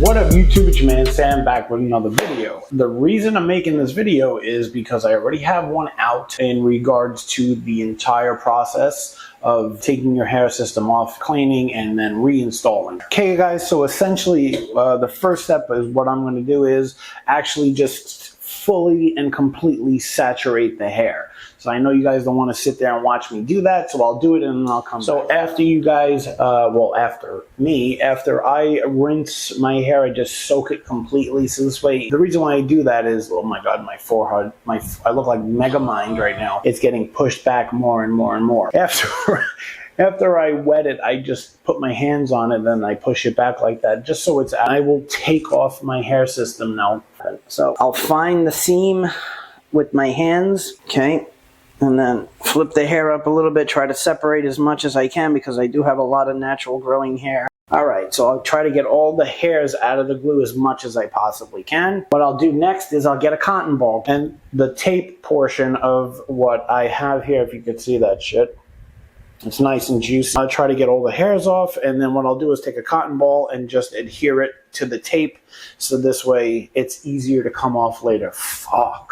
What up YouTube, it's your man Sam back with another video. The reason I'm making this video is because I already have one out in regards to the entire process of taking your hair system off, cleaning, and then reinstalling. Okay guys, so essentially the first step is what I'm going to do is actually just fully and completely saturate the hair. So I know you guys don't want to sit there and watch me do that, so I'll do it and then I'll come back. So after you guys, after I rinse my hair, I just soak it completely. So this way, the reason why I do that is, oh my God, my forehead, I look like Megamind right now. It's getting pushed back more and more and more. After I wet it, I just put my hands on it, then I push it back like that, just so it's, I will take off my hair system now. So I'll find the seam with my hands, okay, and then flip the hair up a little bit, try to separate as much as I can because I do have a lot of natural growing hair. All right, so I'll try to get all the hairs out of the glue as much as I possibly can. What I'll do next is I'll get a cotton ball, and the tape portion of what I have here, if you could see that shit, it's nice and juicy. I'll try to get all the hairs off, and then what I'll do is take a cotton ball and just adhere it to the tape, so this way it's easier to come off later. Fuck.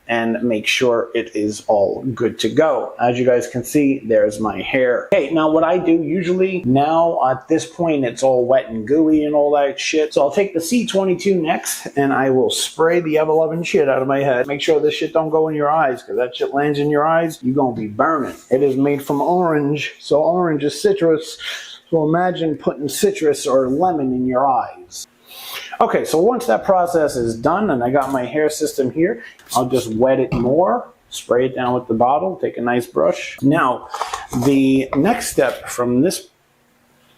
And make sure it is all good to go. As you guys can see, there's my hair. Okay, now what I do usually, now at this point, it's all wet and gooey and all that shit. So I'll take the C22 next, and I will spray the ever-loving shit out of my head. Make sure this shit don't go in your eyes, because that shit lands in your eyes, you're gonna be burning. It is made from orange, so orange is citrus. So imagine putting citrus or lemon in your eyes. Okay, so once that process is done and I got my hair system here, I'll just wet it more, spray it down with the bottle, take a nice brush. Now, the next step from this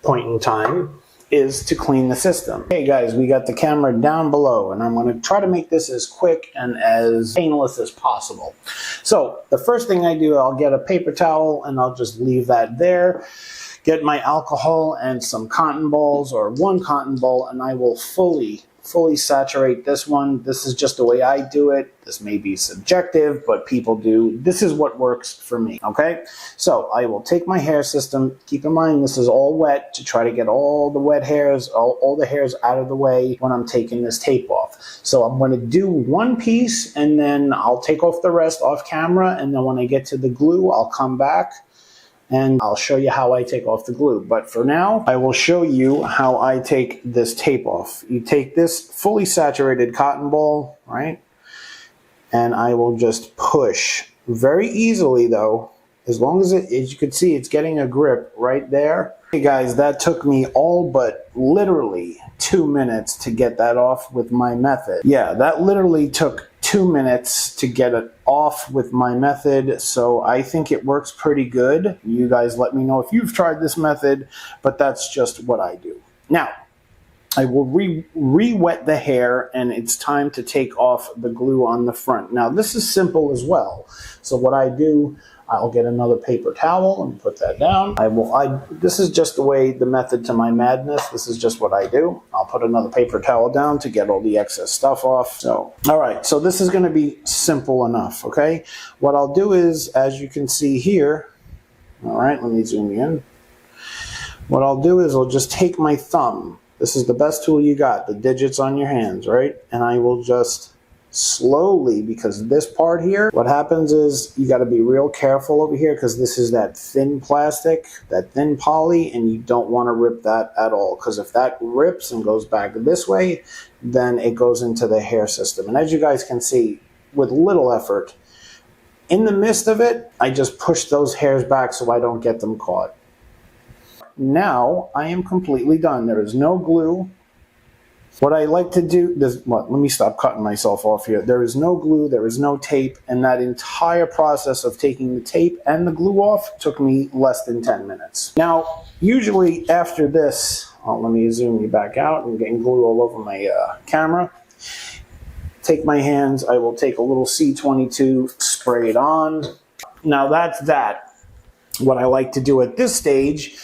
point in time is to clean the system. Okay guys, we got the camera down below, and I'm going to try to make this as quick and as painless as possible. So the first thing I do, I'll get a paper towel and I'll just leave that there. Get my alcohol and some cotton balls, or one cotton ball, and I will fully saturate this one. This is just the way I do it. This may be subjective, but people do. This is what works for me, okay? So I will take my hair system. Keep in mind, this is all wet, to try to get all the wet hairs, all the hairs out of the way when I'm taking this tape off. So I'm going to do one piece, and then I'll take off the rest off camera, and then when I get to the glue, I'll come back and I'll show you how I take off the glue. But for now, I will show you how I take this tape off. You take this fully saturated cotton ball, right? And I will just push very easily though, as long as as you can see, it's getting a grip right there. Hey guys, that took me all but literally 2 minutes to get that off with my method. Yeah, that literally took 2 minutes to get it off with my method, so I think it works pretty good. You guys let me know if you've tried this method, but that's just what I do. Now, I will re-wet the hair, and it's time to take off the glue on the front. Now, this is simple as well. So what I do, I'll get another paper towel and put that down. This is just the way, the method to my madness. This is just what I do. I'll put another paper towel down to get all the excess stuff off. So, all right, so this is gonna be simple enough, okay? What I'll do is, as you can see here, all right, let me zoom in. What I'll do is I'll just take my thumb. This is the best tool you got, the digits on your hands, right? And I will just slowly, because this part here, what happens is you got to be real careful over here, because this is that thin plastic, that thin poly, and you don't want to rip that at all, because if that rips and goes back this way, then it goes into the hair system. And as you guys can see, with little effort, in the midst of it, I just push those hairs back so I don't get them caught. Now I am completely done. There is no glue. What I like to do, let me stop cutting myself off here. There is no glue, there is no tape, and that entire process of taking the tape and the glue off took me less than 10 minutes. Now, usually after this, let me zoom you back out. I'm getting glue all over my camera. Take my hands, I will take a little C22, spray it on. Now that's that. What I like to do at this stage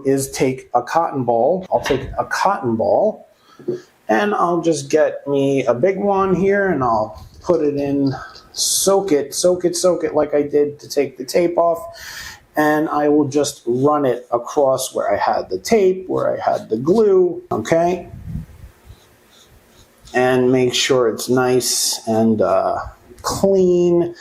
is take a cotton ball. I'll take a cotton ball, and I'll just get me a big one here, and I'll put it in soak it like I did to take the tape off. And I will just run it across where I had the tape, where I had the glue, okay? And make sure it's nice and clean.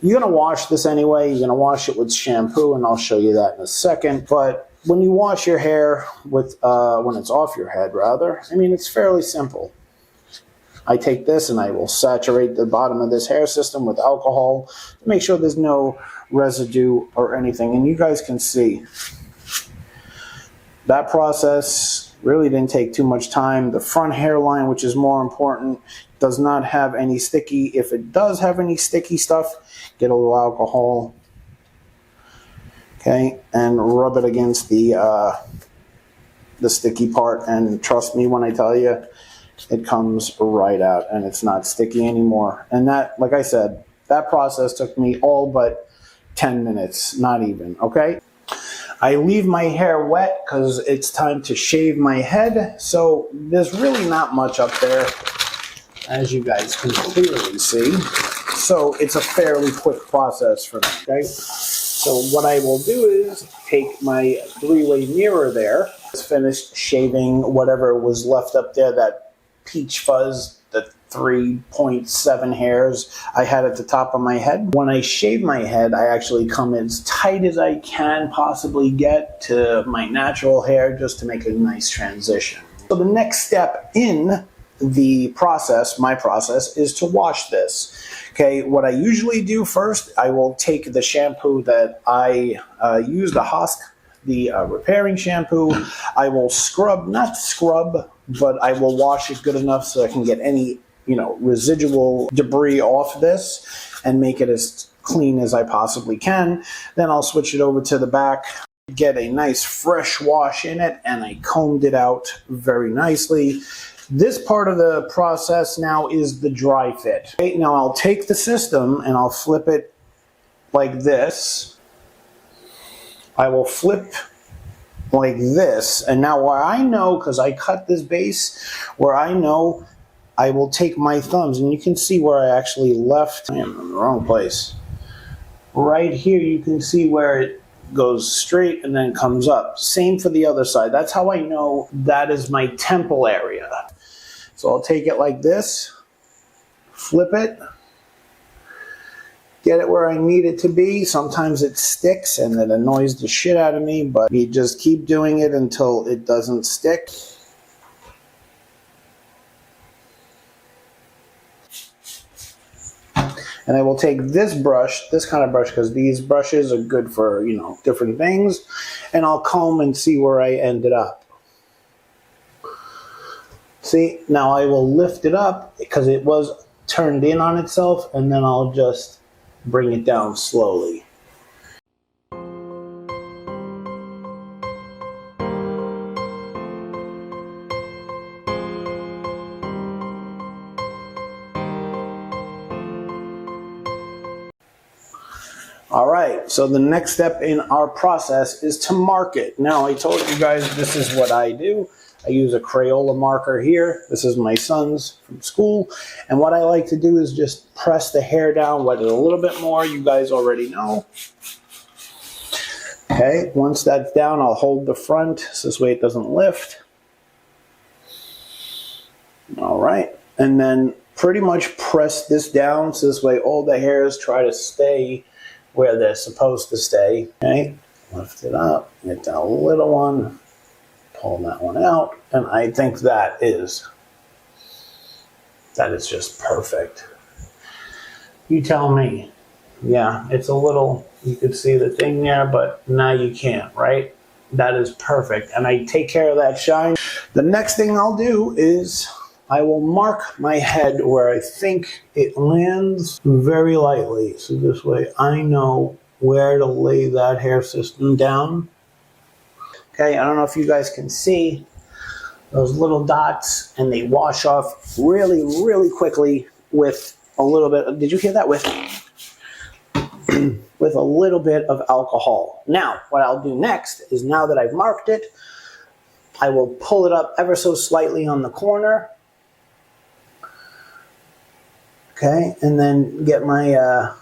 You're gonna wash this anyway. You're gonna wash it with shampoo, and I'll show you that in a second. But when you wash your hair with, when it's off your head rather, I mean, it's fairly simple. I take this and I will saturate the bottom of this hair system with alcohol to make sure there's no residue or anything. And you guys can see that process really didn't take too much time. The front hairline, which is more important, does not have any sticky. If it does have any sticky stuff, get a little alcohol, okay, and rub it against the sticky part. And trust me when I tell you, it comes right out and it's not sticky anymore. And that, like I said, that process took me all but 10 minutes, not even, okay? I leave my hair wet because it's time to shave my head. So there's really not much up there, as you guys can clearly see. So it's a fairly quick process for me, okay? So what I will do is take my three-way mirror there, finished shaving whatever was left up there, that peach fuzz, the 3.7 hairs I had at the top of my head. When I shave my head, I actually come as tight as I can possibly get to my natural hair just to make a nice transition. So the next step in the process, my process, is to wash this. Okay, what I usually do first, I will take the shampoo that I use, the Hosk, the repairing shampoo. I will scrub, not scrub, but I will wash it good enough so I can get any, residual debris off this and make it as clean as I possibly can. Then I'll switch it over to the back, get a nice fresh wash in it, and I combed it out very nicely. This part of the process now is the dry fit. Okay, now I'll take the system and I'll flip it like this. I will flip like this, and now where I know, because I cut this base, where I know, I will take my thumbs, and you can see where I actually left. I am in the wrong place. Right here you can see where it goes straight and then comes up. Same for the other side. That's how I know that is my temple area. So I'll take it like this, flip it, get it where I need it to be. Sometimes it sticks and it annoys the shit out of me, but you just keep doing it until it doesn't stick. And I will take this brush, this kind of brush, because these brushes are good for, different things, and I'll comb and see where I ended up. See, now I will lift it up because it was turned in on itself, and then I'll just bring it down slowly. All right, so the next step in our process is to mark it. Now, I told you guys this is what I do. I use a Crayola marker here. This is my son's from school. And what I like to do is just press the hair down, wet it a little bit more. You guys already know. Okay, once that's down, I'll hold the front so this way it doesn't lift. All right, and then pretty much press this down so this way all the hairs try to stay where they're supposed to stay. Okay, lift it up, get that little one, pull that one out, and I think that is just perfect. You tell me. Yeah, it's a little, you could see the thing there, but now you can't, right? That is perfect, and I take care of that shine. The next thing I'll do is I will mark my head where I think it lands very lightly. So this way I know where to lay that hair system down. Okay, I don't know if you guys can see those little dots, and they wash off really, really quickly with a little bit, did you hear that? With a little bit of alcohol. Now, what I'll do next is, now that I've marked it, I will pull it up ever so slightly on the corner. Okay, and then get my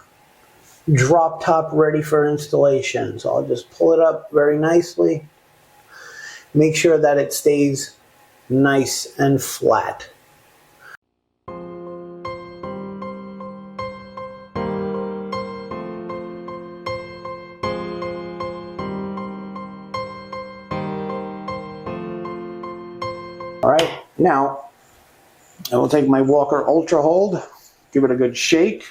drop top ready for installation. So I'll just pull it up very nicely. Make sure that it stays nice and flat. All right, now I will take my Walker Ultra Hold, give it a good shake.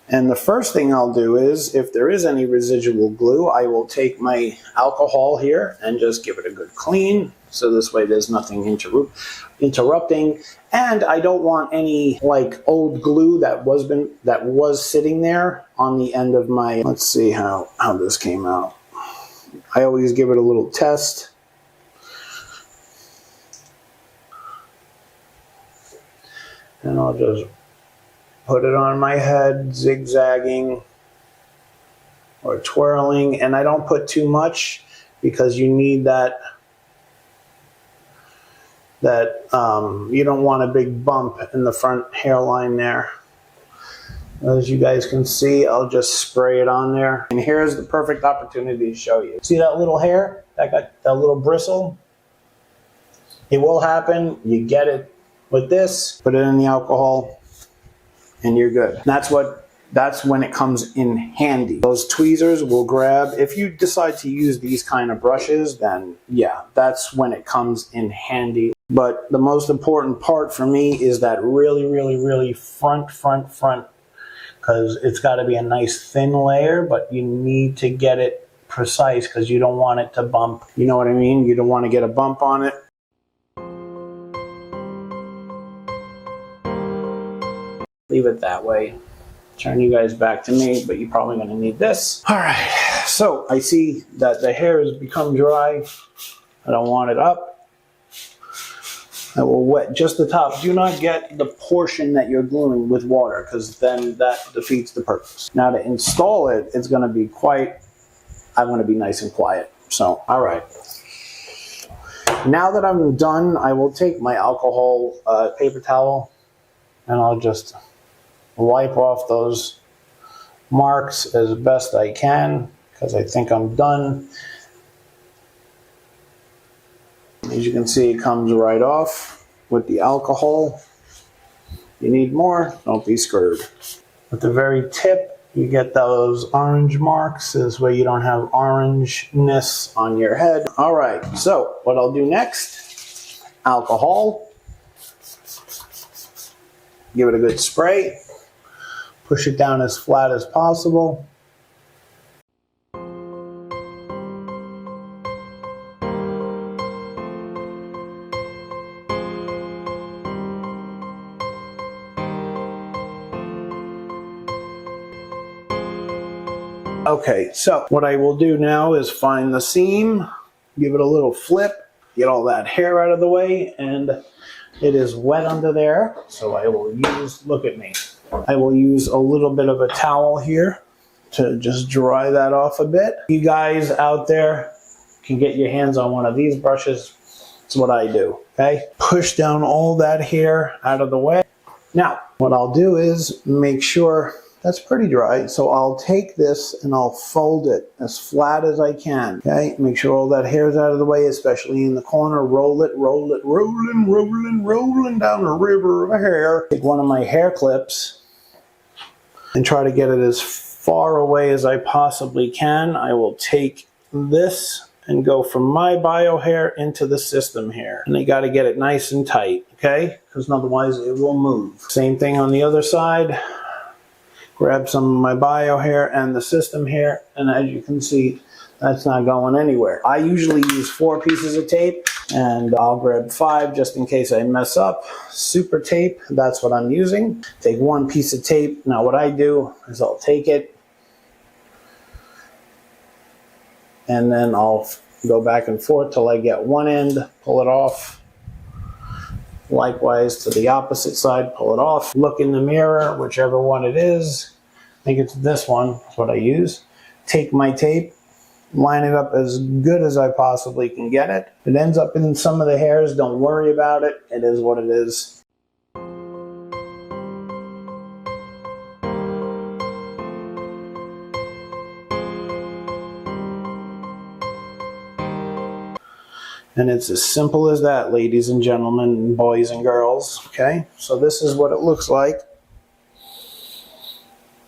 And the first thing I'll do is, if there is any residual glue, I will take my alcohol here and just give it a good clean. So this way there's nothing interrupting. And I don't want any like old glue that was sitting there on the end of my, let's see how this came out. I always give it a little test. And I'll just put it on my head, zigzagging or twirling. And I don't put too much because you need that you don't want a big bump in the front hairline there. As you guys can see, I'll just spray it on there. And here's the perfect opportunity to show you. See that little hair? That got that little bristle? It will happen. You get it with this, put it in the alcohol, and you're good. That's when it comes in handy. Those tweezers will grab. If you decide to use these kind of brushes, then yeah, that's when it comes in handy. But the most important part for me is that really front, because it's got to be a nice thin layer, but you need to get it precise because you don't want it to bump. You know what I mean? You don't want to get a bump on it. Leave it that way. Turn you guys back to me, but you're probably going to need this. All right, so I see that the hair has become dry. I don't want it up. I will wet just the top. Do not get the portion that you're gluing with water because then that defeats the purpose. Now to install it, it's going to be I want to be nice and quiet. So, all right. Now that I'm done, I will take my alcohol paper towel and I'll just wipe off those marks as best I can because I think I'm done. As you can see, it comes right off with the alcohol. You need more, don't be scared. At the very tip, you get those orange marks. This way you don't have orangeness on your head. All right, so what I'll do next, alcohol. Give it a good spray. Push it down as flat as possible. Okay, so what I will do now is find the seam, give it a little flip, get all that hair out of the way, and it is wet under there, so I will use, look at me. I will use a little bit of a towel here to just dry that off a bit. You guys out there can get your hands on one of these brushes. That's what I do, okay? Push down all that hair out of the way. Now, what I'll do is make sure that's pretty dry, so I'll take this and I'll fold it as flat as I can, okay? Make sure all that hair's out of the way, especially in the corner. Roll it, rolling down a river of hair. Take one of my hair clips and try to get it as far away as I possibly can. I will take this and go from my bio hair into the system hair. And I got to get it nice and tight, okay? Because otherwise it will move. Same thing on the other side. Grab some of my bio hair and the system hair, and as you can see, that's not going anywhere. I usually use 4 pieces of tape, and I'll grab 5 just in case I mess up. Super tape, that's what I'm using. Take 1 piece of tape. Now what I do is I'll take it, and then I'll go back and forth till I get one end, pull it off. Likewise to the opposite side, pull it off. Look in the mirror, whichever one it is. I think it's this one, that's what I use. Take my tape, line it up as good as I possibly can get it. If it ends up in some of the hairs, don't worry about it. It is what it is. And it's as simple as that, ladies and gentlemen, boys and girls. Okay, so this is what it looks like.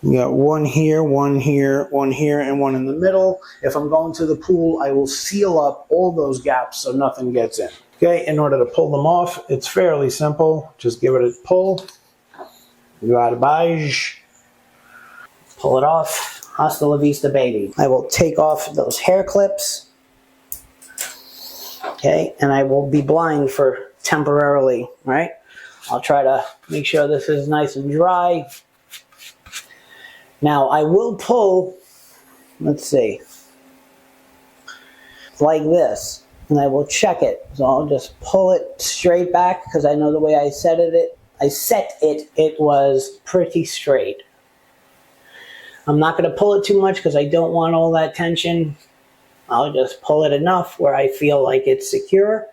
You got one here, one here, one here, and one in the middle. If I'm going to the pool, I will seal up all those gaps so nothing gets in. Okay, in order to pull them off, it's fairly simple. Just give it a pull. Garbage. Pull it off. Hasta la vista, baby. I will take off those hair clips. Okay, and I will be blind for temporarily, right? I'll try to make sure this is nice and dry. Now I will pull, let's see, like this, and I will check it. So I'll just pull it straight back because I know the way I set it, it was pretty straight. I'm not going to pull it too much because I don't want all that tension. I'll just pull it enough where I feel like it's secure.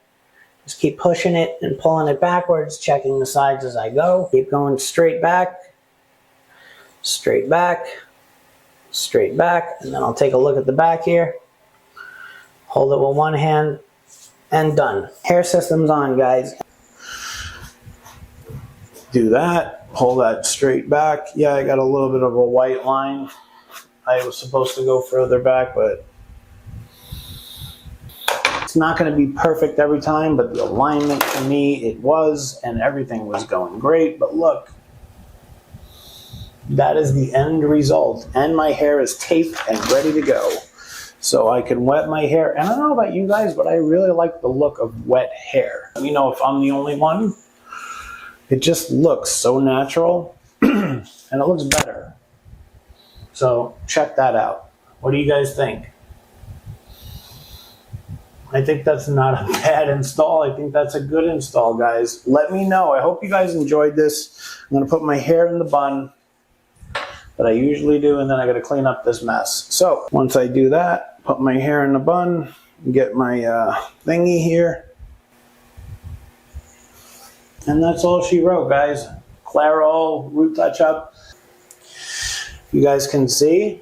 Just keep pushing it and pulling it backwards, checking the sides as I go. Keep going straight back, straight back, straight back, and then I'll take a look at the back here. Hold it with one hand, and done. Hair system's on, guys. Do that, pull that straight back. Yeah, I got a little bit of a white line. I was supposed to go further back, but it's not going to be perfect every time, but the alignment to me, it was, and everything was going great. But look, that is the end result, and my hair is taped and ready to go. So I can wet my hair, and I don't know about you guys, but I really like the look of wet hair. Let me know if I'm the only one. It just looks so natural, and it looks better. So check that out. What do you guys think? I think that's not a bad install. I think that's a good install, guys. Let me know. I hope you guys enjoyed this. I'm going to put my hair in the bun that I usually do, and then I got to clean up this mess. So once I do that, put my hair in the bun, get my thingy here. And that's all she wrote, guys. Clairol, root touch-up. You guys can see,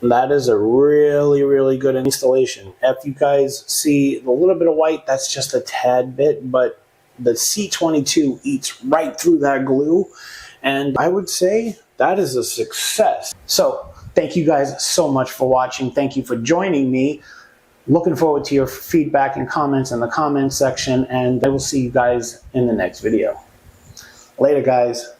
that is a really, really good installation. If you guys see a little bit of white, that's just a tad bit, but the C22 eats right through that glue, and I would say that is a success. So thank you guys so much for watching. Thank you for joining me. Looking forward to your feedback and comments in the comment section, and I will see you guys in the next video. Later, guys.